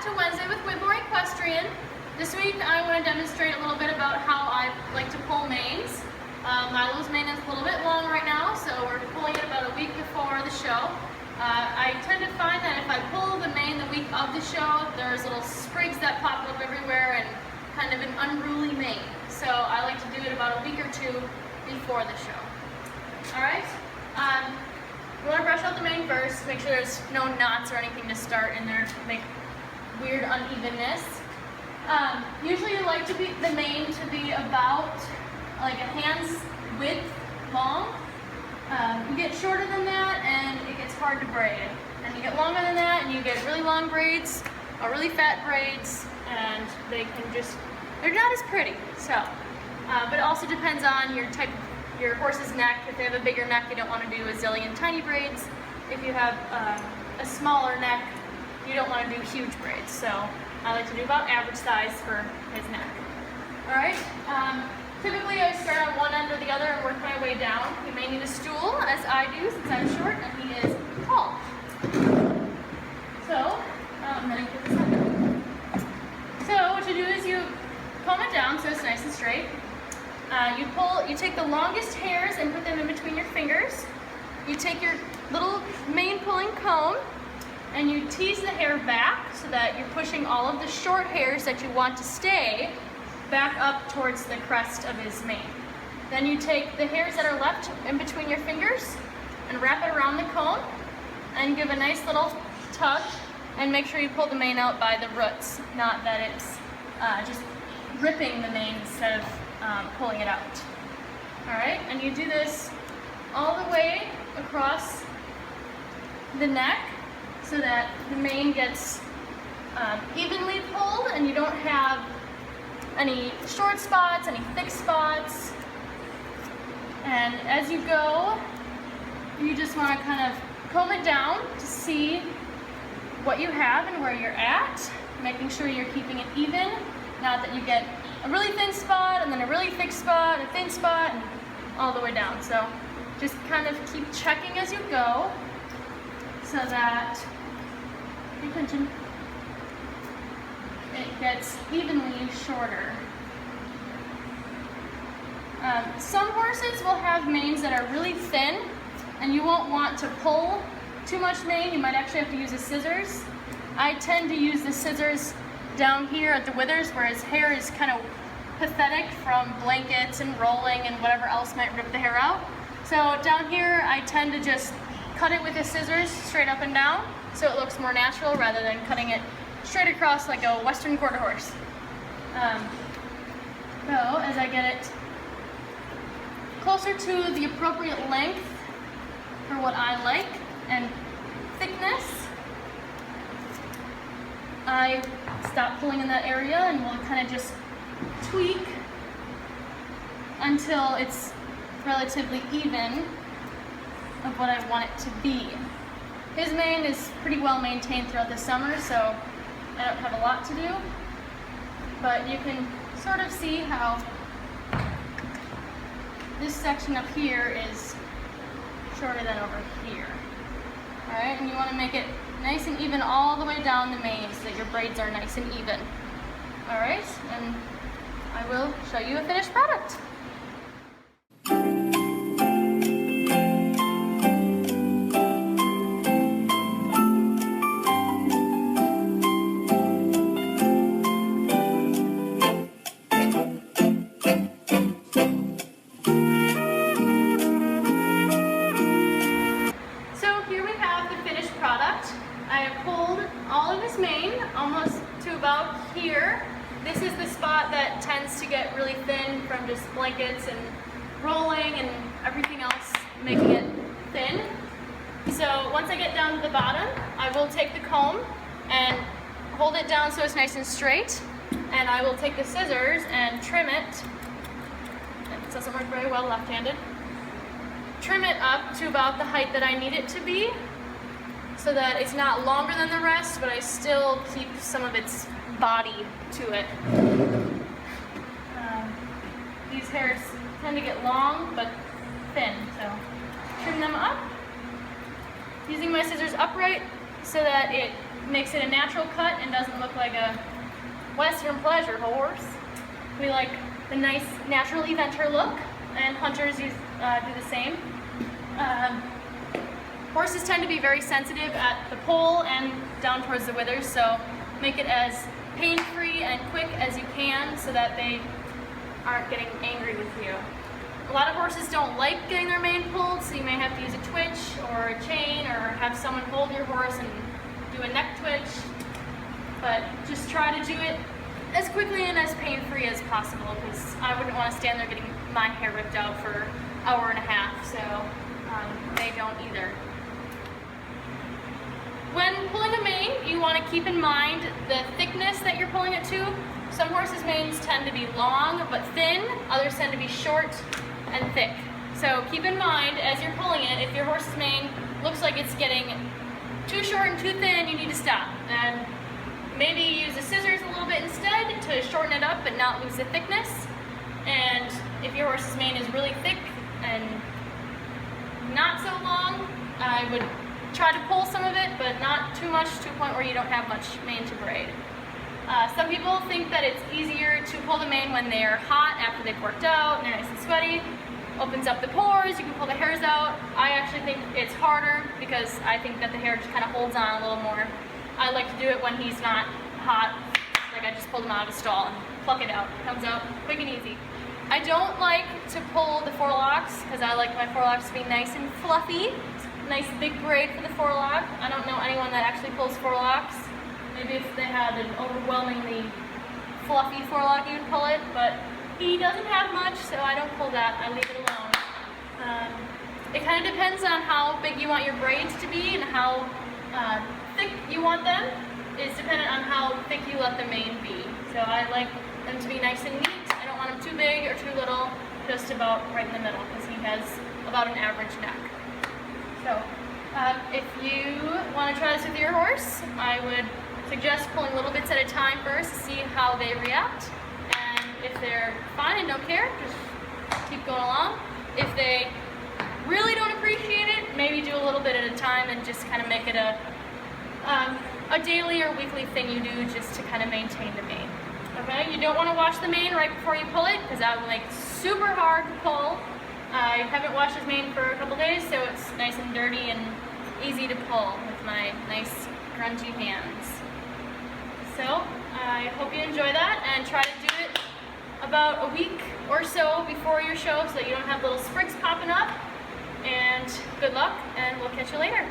to Wednesday with Whitmore Equestrian. This week I want to demonstrate a little bit about how I like to pull manes. Milo's mane is a little bit long right now, so we're pulling it about a week before the show. I tend to find that if I pull the mane the week of the show, there's little sprigs that pop up everywhere and kind of an unruly mane. So I like to do it about a week or two before the show. Alright? We want to brush out the mane first, make sure there's no knots or anything to start in there to make weird unevenness. Usually you like the mane to be about like a hand's width long. You get shorter than that and it gets hard to braid. And you get longer than that and you get really long braids or really fat braids, and they're not as pretty. So, but it also depends on your horse's neck. If they have a bigger neck, you don't want to do a zillion tiny braids. If you have a smaller neck, you don't want to do huge braids. So I like to do about average size for his neck. Alright, typically I start on one end or the other and work my way down. You may need a stool, as I do, since I'm short and he is tall. So, I'm going to put this on. So what you do is you comb it down so it's nice and straight. You take the longest hairs and put them in between your fingers. You take your little mane pulling comb and you tease the hair back so that you're pushing all of the short hairs that you want to stay back up towards the crest of his mane. Then you take the hairs that are left in between your fingers and wrap it around the comb and give a nice little tug and make sure you pull the mane out by the roots, not that it's just ripping the mane instead of pulling it out. Alright, and you do this all the way across the neck so that the mane gets evenly pulled and you don't have any short spots, any thick spots. And as you go, you just want to kind of comb it down to see what you have and where you're at, making sure you're keeping it even, not that you get a really thin spot and then a really thick spot, a thin spot, and all the way down. So just kind of keep checking as you go so that, pay attention, it gets evenly shorter. Some horses will have manes that are really thin and you won't want to pull too much mane. You might actually have to use the scissors. I tend to use the scissors down here at the withers where his hair is kind of pathetic from blankets and rolling and whatever else might rip the hair out. So down here I tend to just cut it with the scissors straight up and down so it looks more natural rather than cutting it straight across like a Western quarter horse. So as I get it closer to the appropriate length for what I like and thickness, I stop pulling in that area and we'll kind of just tweak until it's relatively even of what I want it to be. His mane is pretty well maintained throughout the summer, so I don't have a lot to do, but you can sort of see how this section up here is shorter than over here. Alright, and you want to make it nice and even all the way down the mane so that your braids are nice and even. Alright, and I will show you a finished product. I have pulled all of his mane almost to about here. This is the spot that tends to get really thin from just blankets and rolling and everything else making it thin. So once I get down to the bottom, I will take the comb and hold it down so it's nice and straight, and I will take the scissors and trim it. It doesn't work very well left-handed. Trim it up to about the height that I need it to be, so that it's not longer than the rest, but I still keep some of its body to it. These hairs tend to get long but thin, so trim them up using my scissors upright so that it makes it a natural cut and doesn't look like a Western pleasure horse. We like the nice natural eventer look, and hunters do the same. Horses tend to be very sensitive at the poll and down towards the withers, so make it as pain-free and quick as you can so that they aren't getting angry with you. A lot of horses don't like getting their mane pulled, so you may have to use a twitch or a chain or have someone hold your horse and do a neck twitch. But just try to do it as quickly and as pain-free as possible, because I wouldn't want to stand there getting my hair ripped out for an hour and a half, so they don't either. When pulling a mane, you want to keep in mind the thickness that you're pulling it to. Some horses' manes tend to be long but thin, others tend to be short and thick. So keep in mind as you're pulling it, if your horse's mane looks like it's getting too short and too thin, you need to stop. And maybe use the scissors a little bit instead to shorten it up but not lose the thickness. And if your horse's mane is really thick and not so long, I would try to pull some of it, but not too much to a point where you don't have much mane to braid. Some people think that it's easier to pull the mane when they're hot after they've worked out and they're nice and sweaty. Opens up the pores, you can pull the hairs out. I actually think it's harder because I think that the hair just kind of holds on a little more. I like to do it when he's not hot, like I just pulled him out of a stall and pluck it out. It comes out quick and easy. I don't like to pull the forelocks because I like my forelocks to be nice and fluffy. Nice big braid for the forelock. I don't know anyone that actually pulls forelocks. Maybe if they had an overwhelmingly fluffy forelock, you would pull it, but he doesn't have much, so I don't pull that. I leave it alone. It kind of depends on how big you want your braids to be and how thick you want them. It's dependent on how thick you let the mane be. So I like them to be nice and neat. I don't want them too big or too little, just about right in the middle, because he has about an average neck. So if you want to try this with your horse, I would suggest pulling little bits at a time first to see how they react. And if they're fine and don't care, just keep going along. If they really don't appreciate it, maybe do a little bit at a time and just kind of make it a daily or weekly thing you do just to kind of maintain the mane. Okay, you don't want to wash the mane right before you pull it because that will make it super hard to pull. I haven't washed his mane for a couple days, so it's nice and dirty and easy to pull with my nice grungy hands. So I hope you enjoy that and try to do it about a week or so before your show so that you don't have little sprigs popping up. And good luck, and we'll catch you later.